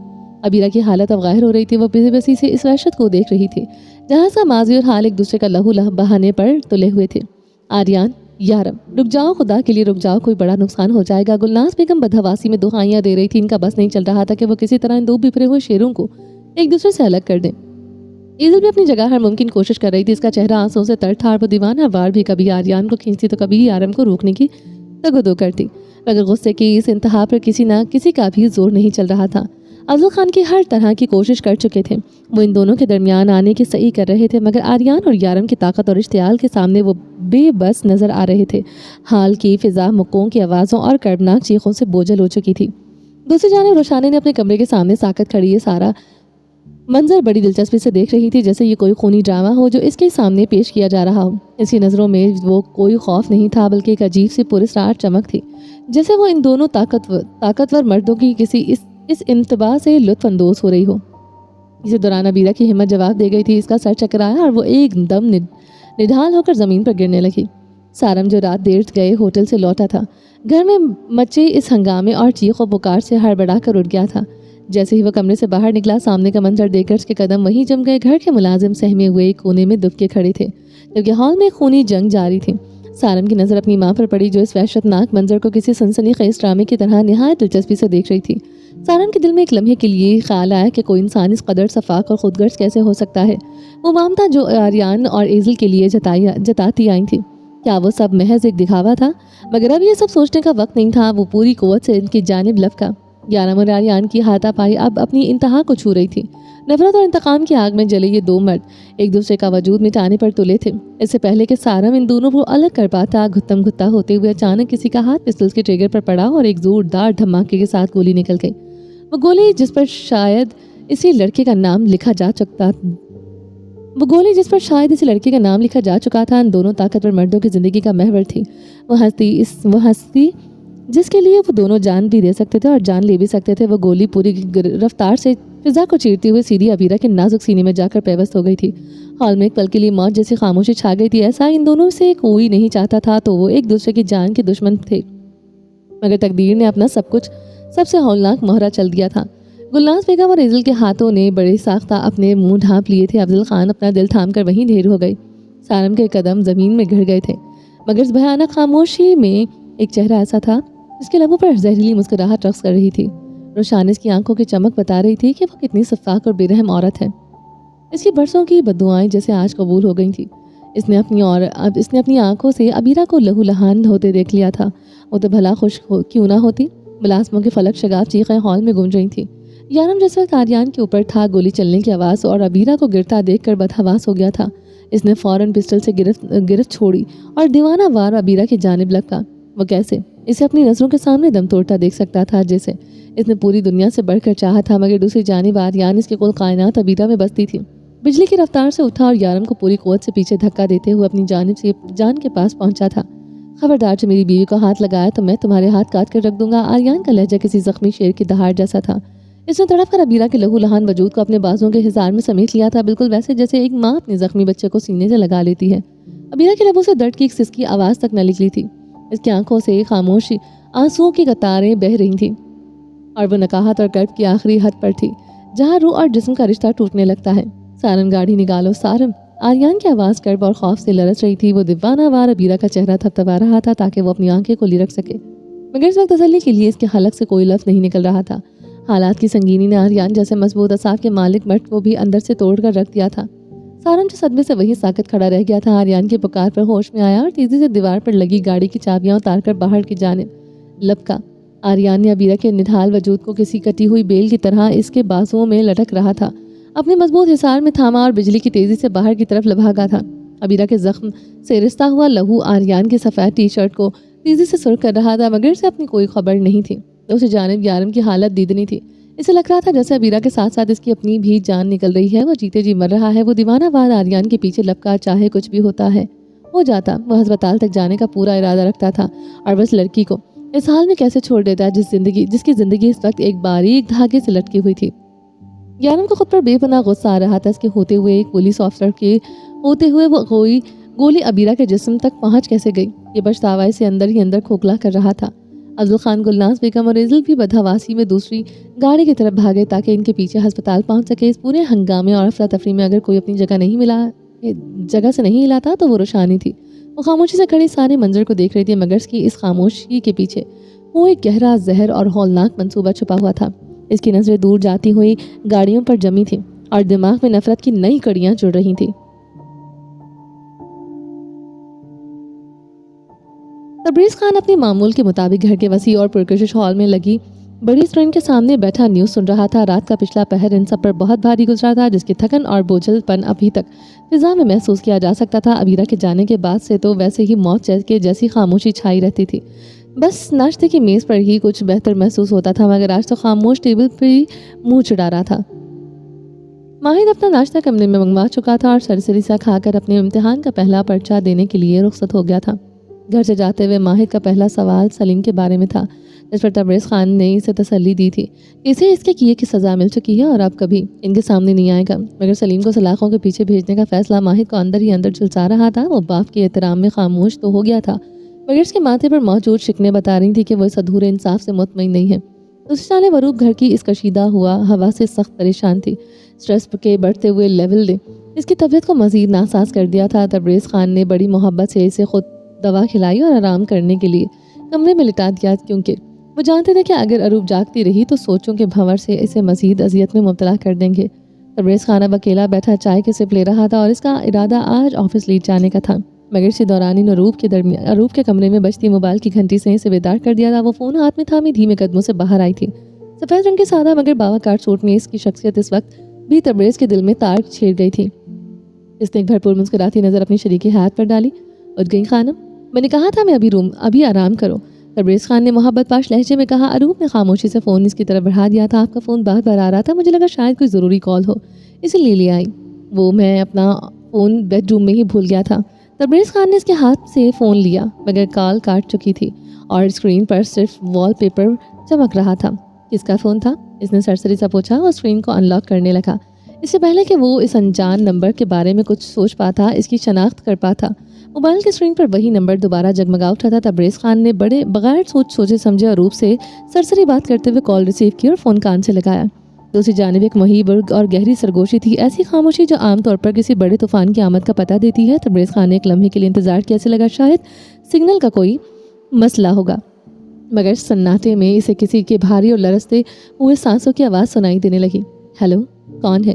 ابیرہ کی حالت اب غائر ہو رہی تھی۔ وہ بسی سے اس وحشت کو دیکھ رہی تھی جہاں سا ماضی اور حال ایک دوسرے کا لہو بہانے پر تلے ہوئے تھے۔ آریان، یارم، رک جاؤ، خدا کے لیے رک جاؤ، کوئی بڑا نقصان ہو جائے گا۔ گلناز بیگم بدحواسی میں دہائیاں دے رہی تھی۔ ان کا بس نہیں چل رہا تھا کہ وہ کسی طرح ان دو بپھرے ہوئے شیروں کو ایک دوسرے سے الگ کر دیں۔ ایزل بھی اپنی جگہ ہر ممکن کوشش کر رہی تھی۔ اس کا چہرہ آنسوں سے تر تھا اور وہ دیوانہ وار بھی کبھی آریان کو کھینچتی تو کبھی یارم کو روکنے کی تگودو کرتی، مگر غصے کی اس انتہا پر کسی نہ کسی کا بھی زور نہیں چل رہا تھا۔ افضل خان کی ہر طرح کی کوشش کر چکے تھے، وہ ان دونوں کے درمیان آنے کی صحیح کر رہے تھے، مگر آریان اور یارم کی طاقت اور اشتعال کے سامنے وہ بے بس نظر آ رہے تھے۔ حال کی فضا مکوں کی آوازوں اور کربناک چیخوں سے بوجھل ہو چکی تھی۔ دوسری جانب روشانی نے اپنے کمرے کے سامنے ساکت کھڑی یہ سارا منظر بڑی دلچسپی سے دیکھ رہی تھی، جیسے یہ کوئی خونی ڈرامہ ہو جو اس کے سامنے پیش کیا جا رہا ہو۔ اس کی نظروں میں وہ کوئی خوف نہیں تھا، بلکہ ایک عجیب سی پراسرار چمک تھی، جیسے وہ ان دونوں طاقتور مردوں کی کسی اس انتباہ سے لطف اندوز ہو رہی ہو۔ اسی دوران ابیرہ کی ہمت جواب دے گئی تھی۔ اس کا سر چکرایا اور وہ ایک دم نڈھال ہو کر زمین پر گرنے لگی۔ سارم جو رات دیر گئے ہوٹل سے لوٹا تھا، گھر میں مچے اس ہنگامے اور چیخ و پکار سے ہڑبڑا کر اٹھ گیا تھا۔ جیسے ہی وہ کمرے سے باہر نکلا، سامنے کا منظر دیکھ کر اس کے قدم وہیں جم گئے۔ گھر کے ملازم سہمے ہوئے ایک کونے میں دبکے کھڑے تھے، جبکہ ہال میں خونی جنگ جاری تھی۔ سارم کی نظر اپنی ماں پر پڑی، جو اس وحشت ناک منظر کو کسی سنسنی خیز ڈرامے کی طرح نہایت دلچسپی سے دیکھ رہی تھی۔ سارم کے دل میں ایک لمحے کے لیے خیال آیا کہ کوئی انسان اس قدر شفاق اور خودغرض کیسے ہو سکتا ہے۔ وہ ممتا جو آریان اور ایزل کے لیے جتاتی آئی تھی، کیا وہ سب محض ایک دکھاوا تھا؟ مگر اب یہ سب سوچنے کا وقت نہیں تھا۔ وہ پوری قوت سے ان کی جانب لپکا۔ یارم اور آریان کی ہاتھا پائی اب اپنی انتہا کو چھو رہی تھی۔ نفرت اور انتقام کی آگ میں جلے یہ دو مرد ایک دوسرے کا وجود مٹانے پر تلے تھے۔ اس سے پہلے کہ سارم ان دونوں کو الگ کر پاتا، گھتم گھتا ہوتے ہوئے اچانک کسی کا ہاتھ پستول کے ٹریگر پر پڑا اور ایک زوردار دھماکے کے ساتھ گولی نکل گئی۔ وہ گولی جس پر شاید اسی لڑکے کا نام لکھا جا چکا تھا ان دونوں طاقتور مردوں کی زندگی کا محور تھی۔ وہ ہستی جس کے لیے وہ دونوں جان بھی دے سکتے تھے اور جان لے بھی سکتے تھے۔ وہ گولی پوری رفتار سے فضا کو چیرتی ہوئے سیدھی ابیرہ کے نازک سینے میں جا کر پیوست ہو گئی تھی۔ ہال میں ایک پل کے لیے موت جیسی خاموشی چھا گئی تھی۔ ایسا ان دونوں سے کوئی نہیں چاہتا تھا، تو وہ ایک دوسرے کی جان کے دشمن تھے، مگر تقدیر نے اپنا سب سے ہولناک مہرہ چل دیا تھا۔ گلناز بیگم اور ایزل کے ہاتھوں نے بڑے ساختہ اپنے منہ ڈھانپ لیے تھے۔ افضل خان اپنا دل تھام کر وہیں ڈھیر ہو گئے۔ سارم کے قدم زمین میں گھڑ گئے تھے، مگر اس بھیانک خاموشی میں ایک چہرہ ایسا تھا جس کے لبوں پر زہریلی مسکراہٹ رقص کر رہی تھی۔ روشان اس کی آنکھوں کی چمک بتا رہی تھی کہ وہ کتنی شفاق اور بے رحم عورت ہے۔ اس کی برسوں کی بددعائیں جیسے آج قبول ہو گئی تھیں۔ اس نے اپنی آنکھوں سے ابیرہ کو لہو لہان ہوتے دیکھ لیا تھا۔ وہ تو بھلا خوش کیوں نہ ہوتی۔ ملازموں کے فلک شگاف چیخیں ہال میں گونج رہی تھیں۔ یارم جس وقت آریان کے اوپر تھا، گولی چلنے کی آواز اور ابیرہ کو گرتا دیکھ کر بدحواس ہو گیا تھا۔ اس نے فوراً پسٹل سے گرفت چھوڑی اور دیوانہ وار ابیرہ کی جانب لپکا۔ وہ کیسے اسے اپنی نظروں کے سامنے دم توڑتا دیکھ سکتا تھا، جیسے اس نے پوری دنیا سے بڑھ کر چاہا تھا، مگر دوسری جانب آریان اس کے کل کائنات ابیرہ میں بستی تھی۔ بجلی کی رفتار سے اٹھا اور یارم کو پوری قوت سے پیچھے دھکا دیتے ہوئے اپنی جانب سے جان کے پاس پہنچا تھا۔ خبردار جو میری بیوی کو ہاتھ لگایا تو میں تمہارے ہاتھ کاٹ کر رکھ دوں گا۔ آریان کا لہجہ کسی زخمی شیر کی دہاڑ جیسا تھا۔ اس نے تڑپ کر ابیرہ کے لہو لہان وجود کو اپنے بازوں کے حصار میں سمیٹ لیا تھا، بالکل ویسے جیسے ایک ماں اپنے زخمی بچے کو سینے سے لگا لیتی ہے۔ ابیرہ کے لبوں سے درد کی ایک سسکی آواز تک نہ نکلی تھی۔ اس کی آنکھوں سے خاموشی آنسوؤں کی قطاریں بہہ رہی تھیں اور وہ نکاحت اور کرب کی آخری حد پر تھی، جہاں روح اور جسم کا رشتہ ٹوٹنے لگتا ہے۔ سارم گاڑی نکالو سارم۔ آریان کی آواز کرب اور خوف سے لرز رہی تھی۔ وہ دیوانہ وار ابیرہ کا چہرہ تھپتھپا رہا تھا تاکہ وہ اپنی آنکھیں کھلی رکھ سکے، مگر اس وقت تسلی کے لیے اس کے حلق سے کوئی لفظ نہیں نکل رہا تھا۔ حالات کی سنگینی نے آریان جیسے مضبوط اعصاب کے مالک مرد کو بھی اندر سے توڑ کر رکھ دیا تھا۔ سارم جو صدمے سے وہیں ساکت کھڑا رہ گیا تھا، آریان کے پکار پر ہوش میں آیا اور تیزی سے دیوار پر لگی گاڑی کی چابیاں اتار کر باہر کی جانب لپکا۔ آریان نے ابیرہ کے نڈھال وجود کو کسی کٹی ہوئی بیل کی طرح اس کے بازوؤں میں لٹک رہا تھا، اپنے مضبوط حصار میں تھاما اور بجلی کی تیزی سے باہر کی طرف لبھاگا تھا۔ ابیرہ کے زخم سے رستا ہوا لہو آریان کی سفید ٹی شرٹ کو تیزی سے سرخ کر رہا تھا، مگر اسے اپنی کوئی خبر نہیں تھی۔ دوسری جانب یارم کی حالت دیدنی تھی۔ اسے لگ رہا تھا جیسے ابیرہ کے ساتھ ساتھ اس کی اپنی بھی جان نکل رہی ہے۔ وہ جیتے جی مر رہا ہے۔ وہ دیوانہ وار آریان کے پیچھے لپکا، چاہے کچھ بھی ہوتا ہے ہو جاتا۔ وہ ہسپتال تک جانے کا پورا ارادہ رکھتا تھا اور بس لڑکی کو اس حال میں کیسے چھوڑ دیتا جس کی زندگی اس وقت ایک باریک دھاگے سے لٹکی ہوئی تھی۔ یارم کو خود پر بے پناہ غصہ آ رہا تھا۔ اس کے ہوتے ہوئے ایک پولیس افسر کے ہوتے ہوئے وہ گولی ابیرہ کے جسم تک پہنچ کیسے گئی، یہ پچھتاوا اسے اندر ہی اندر کھوکھلا کر رہا تھا۔ افضل خان، گلناز بیگم اور ایزل بھی بدحواسی میں دوسری گاڑی کی طرف بھاگے تاکہ ان کے پیچھے ہسپتال پہنچ سکے۔ اس پورے ہنگامے اور افراتفری میں اگر کوئی اپنی جگہ سے نہیں ہلا تھا تو وہ روشانی تھی۔ وہ خاموشی سے کھڑی سارے منظر کو دیکھ رہی تھی، مگر اس کی اس خاموشی کے پیچھے وہ ایک گہرا زہر اور ہولناک منصوبہ چھپا ہوا تھا۔ اس کی نظریں دور جاتی ہوئی گاڑیوں پر جمی تھیں اور دماغ میں نفرت کی نئی کڑیاں جڑ رہی تھیں۔ تبریز خان اپنے معمول کے مطابق گھر کے وسیع اور پرکشش ہال میں لگی بڑی اسکرین کے سامنے بیٹھا نیوز سن رہا تھا۔ رات کا پچھلا پہر ان سب پر بہت بھاری گزرا تھا، جس کی تھکن اور بوجھل پن ابھی تک فضا میں محسوس کیا جا سکتا تھا۔ ابیرہ کے جانے کے بعد سے تو ویسے ہی موت کے جیسی خاموشی چھائی رہتی تھی۔ بس ناشتے کی میز پر ہی کچھ بہتر محسوس ہوتا تھا، مگر آج تو خاموش ٹیبل پر ہی منہ چڑھا رہا تھا۔ ماہد اپنا ناشتہ کمرے میں منگوا چکا تھا اور سرسری سا کھا کر اپنے امتحان کا پہلا پرچہ دینے کے لیے رخصت ہو گیا تھا۔ گھر سے جاتے ہوئے ماہد کا پہلا سوال سلیم کے بارے میں تھا، جس پر تبریز خان نے اسے تسلی دی تھی کہ اسے اس کے کیے کی سزا مل چکی ہے اور اب کبھی ان کے سامنے نہیں آئے گا۔ مگر سلیم کو سلاخوں کے پیچھے بھیجنے کا فیصلہ ماہد کو اندر ہی اندر جھلسا رہا تھا۔ وہ باپ کے احترام میں خاموش تو ہو گیا تھا، مگر اس کے ماتھے پر موجود شکنیں بتا رہی تھی کہ وہ اس ادھورے انصاف سے مطمئن نہیں ہے۔ دوسری جانب اروپ گھر کی اس کشیدہ ہوا ہوا سے سخت پریشان تھی۔ سٹریس کے بڑھتے ہوئے لیول نے اس کی طبیعت کو مزید ناساز کر دیا تھا۔ تبریز خان نے بڑی محبت سے اسے خود دوا کھلائی اور آرام کرنے کے لیے کمرے میں لٹا دیا، کیونکہ وہ جانتے تھے کہ اگر اروپ جاگتی رہی تو سوچوں کے بھنور سے اسے مزید اذیت میں مبتلا کر دیں گے۔ تبریز خان اب اکیلا بیٹھا چائے کے سپ لے رہا تھا اور اس کا ارادہ آج آفس لیٹ جانے کا تھا، مگر اسی دوران ان اروپ کے کمرے میں بجتی موبائل کی گھنٹی سے اسے بیدار کر دیا تھا۔ وہ فون ہاتھ میں تھامے دھیمے قدموں سے باہر آئی تھی۔ سفید رنگ کے سادہ مگر باوقار سوٹ میں اس کی شخصیت اس وقت بھی تبریز کے دل میں تار چھیڑ گئی تھی۔ اس نے ایک بھرپور مسکراتی نظر اپنی شریک ہاتھ پر ڈالی۔ اٹھ گئی خانم؟ میں نے کہا تھا میں ابھی آرام کرو، تبریز خان نے محبت پاش لہجے میں کہا۔ اروپ نے خاموشی سے فون اس کی طرف بڑھا دیا تھا۔ آپ کا فون بار بار آ رہا تھا، مجھے لگا شاید کوئی ضروری کال ہو، اسی لیے لے آئی۔ میں اپنا فون بیڈ روم میں ہی بھول گیا تھا۔ تبریز خان نے اس کے ہاتھ سے فون لیا، مگر کال کاٹ چکی تھی اور اسکرین پر صرف وال پیپر چمک رہا تھا۔ کس کا فون تھا؟ اس نے سرسری سا پوچھا۔ وہ اسکرین کو ان لاک کرنے لگا۔ اس سے پہلے کہ وہ اس انجان نمبر کے بارے میں کچھ سوچ پاتا، اس کی شناخت کر پاتا، موبائل کے اسکرین پر وہی نمبر دوبارہ جگمگا اٹھا تھا۔ تبریز خان نے بغیر سوچے سمجھے اروپ سے سرسری بات کرتے ہوئے کال ریسیو کی اور فون کان سے لگایا۔ دوسری جانب ایک مہیب اور گہری سرگوشی تھی، ایسی خاموشی جو عام طور پر کسی بڑے طوفان کی آمد کا پتہ دیتی ہے۔ تبریز خان نے ایک لمحے کے لیے انتظار کیا، ایسے لگا شاید سگنل کا کوئی مسئلہ ہوگا، مگر سناٹے میں اسے کسی کے بھاری اور لرزتے ہوئے سانسوں کی آواز سنائی دینے لگی۔ ہیلو، کون ہے؟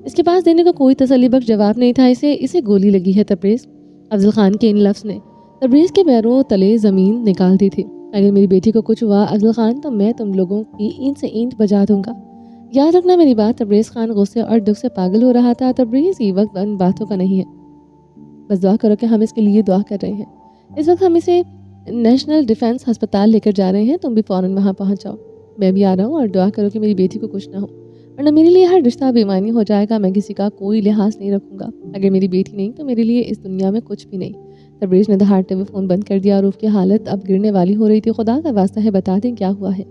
اس کے پاس دینے کا کوئی تسلی بخش جواب نہیں تھا. اسے گولی لگی ہے تبریز. افضل خان کے ان لفظ نے تبریز کے پیروں تلے زمین نکال دی تھی. اگر میری بیٹی کو کچھ ہوا افضل خان تو میں تم لوگوں کی اینٹ سے اینٹ بجا دوں گا. یاد رکھنا میری بات. تبریز خان غصے اور دکھ سے پاگل ہو رہا تھا. تبریز یہ وقت ان باتوں کا نہیں ہے. بس دعا کرو کہ ہم اس کے لیے دعا کر رہے ہیں. اس وقت ہم اسے نیشنل ڈیفنس ہسپتال لے کر جا رہے ہیں. تم بھی فوراً وہاں پہنچ جاؤ. میں بھی آ رہا ہوں اور دعا کرو کہ میری بیٹی کو کچھ نہ ہو ورنہ میرے لیے ہر رشتہ بے معنی ہو جائے گا. میں کسی کا کوئی لحاظ نہیں رکھوں گا. اگر میری بیٹی نہیں تو میرے لیے اس دنیا میں کچھ بھی نہیں. تبریز نے دہاڑتے ہوئے فون بند کر دیا. عروف کی حالت اب گرنے والی ہو رہی تھی. خدا کا واسطہ ہے بتا دیں کیا ہوا ہے.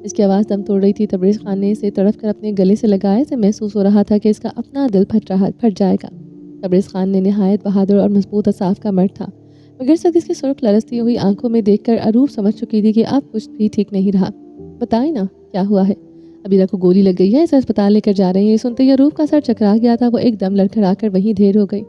اس کی آواز دم توڑ رہی تھی. تبریز خان نے اسے تڑپ کر اپنے گلے سے لگایا. اسے محسوس ہو رہا تھا کہ اس کا اپنا دل پھٹ جائے گا. تبریز خان نے نہایت بہادر اور مضبوط اصاف کا مرد تھا مگر اس وقت اس کی سرخ لرزتی ہوئی آنکھوں میں دیکھ کر عروف سمجھ چکی تھی کہ اب کچھ بھی ٹھیک نہیں رہا. بتائیں نا کیا ہوا ہے. ابیرہ کو گولی لگ گئی ہے. اسے اسپتال لے کر جا رہے ہیں. یہ سنتے ہی عروف کا سر چکرا گیا تھا. وہ ایک دم لڑکھڑا کر وہیں ڈھیر ہو گئی.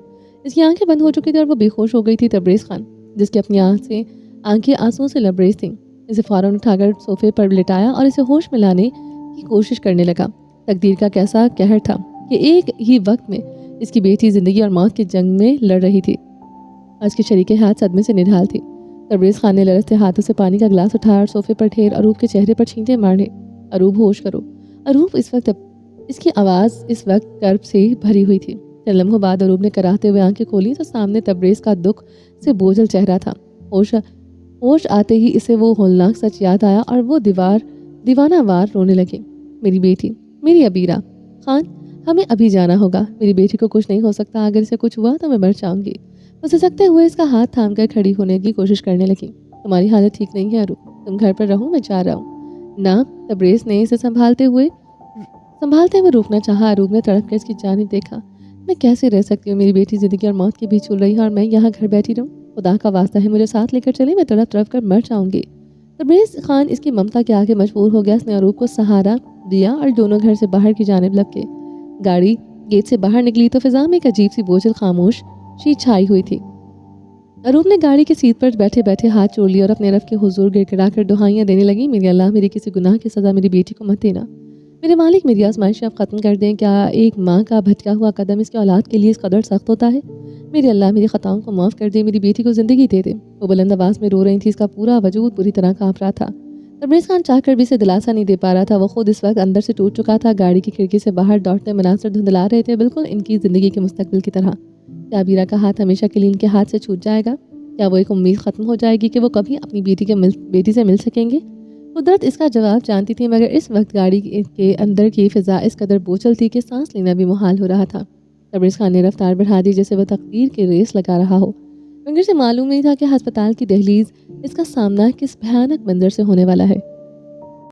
اس کی آنکھیں بند ہو چکی تھی اور وہ بے ہوش ہو گئی تھی. تبریز خان جس کی اپنی آنکھیں آنسوں سے لبریز تھیں اسے فوراً اٹھا کر صوفے پر لٹایا اور اسے ہوش میں لانے کی کوشش کرنے لگا. تقدیر کا کیسا قہر تھا کہ ایک ہی وقت میں اس کی بیٹی زندگی اور موت کی جنگ میں لڑ رہی تھی. آج کے شریک ہاتھ صدمے سے نڈھال تھی. تبریز خان نے لرزتے ہاتھوں سے پانی کا گلاس اٹھایا اور صوفے پر ڈھیر عروف کے چہرے پر چھینٹے مارے. عروف ہوش کرو. عروف اس کی آواز اس وقت کرب سے بھری ہوئی تھی. چند لمحوں بعد عروف نے کراہتے ہوئے آنکھیں کھولی تو سامنے تبریز کا دکھ سے بوجھل چہرہ تھا. ہوش آتے ہی اسے وہ ہولناک سچ یاد آیا اور وہ دیوانہ وار رونے لگی. میری بیٹی, میری ابیرہ خان, ہمیں ابھی جانا ہوگا. میری بیٹی کو کچھ نہیں ہو سکتا. اگر اسے کچھ ہوا تو میں مر جاؤں گی. وہ سسکتے ہوئے اس کا ہاتھ تھام کر کھڑی ہونے کی کوشش کرنے لگی. تمہاری حالت ٹھیک نہیں ہے عروف. تم گھر پر رہو, میں جا رہا ہوں. نہ. تبریز نے اسے سنبھالتے ہوئے روکنا چاہا. عروف نے تڑپ کر اس کی جانب دیکھا. میں کیسے رہ سکتی ہوں. میری بیٹی زندگی اور موت کے بیچ چل رہی ہے اور میں یہاں گھر بیٹھی رہوں. خدا کا واسطہ ہے مجھے ساتھ لے کر چلے. میں تڑپ کر مر جاؤں گی. تبریز خان اس کی ممتا کے آگے مجبور ہو گیا. اس نے عروف کو سہارا دیا اور دونوں گھر سے باہر کی جانب لپکے. گاڑی گیٹ سے باہر نکلی تو فضا میں ایک عجیب سی بوجھل خاموشی چھائی ہوئی تھی. عروف نے گاڑی کی سیٹ پر بیٹھے بیٹھے ہاتھ جوڑ لیا اور اپنے رب کے حضور گڑگڑا کر دعائیاں دینے لگی. میری اللہ, میری کسی گناہ کی سزا میری بیٹی کو مت دینا. میرے مالک, میری آزمائشیں آپ ختم کر دیں. کیا ایک ماں کا بھٹکا ہوا قدم اس کی اولاد کے لیے اس قدر سخت ہوتا ہے؟ میری اللہ, میری خطاؤں کو معاف کر دے. میری بیٹی کو زندگی دے دے. وہ بلند آواز میں رو رہی تھی. اس کا پورا وجود بری طرح کانپ رہا تھا. تبریز خان چاہ کر بھی اسے دلاسا نہیں دے پا رہا تھا. وہ خود اس وقت اندر سے ٹوٹ چکا تھا. گاڑی کی کھڑکی سے باہر دوڑتے مناظر دھندلا رہے تھے, بالکل ان کی زندگی کے مستقبل کی طرح. کیا ابیرہ کا ہاتھ ہمیشہ کے لیے ان کے ہاتھ سے چھوٹ جائے گا؟ کیا وہ ایک امید ختم ہو جائے گی کہ وہ کبھی اپنی بیٹی سے مل سکیں گے؟ قدرت اس کا جواب جانتی تھی مگر اس وقت گاڑی کے اندر کی فضا اس قدر بوچھل تھی کہ سانس لینا بھی محال ہو رہا تھا. تبریز خان نے رفتار بڑھا دی جیسے وہ تقدیر کی ریس لگا رہا ہو. مگر سے معلوم نہیں تھا کہ ہسپتال کی دہلیز اس کا سامنا کس بھیانک منظر سے ہونے والا ہے.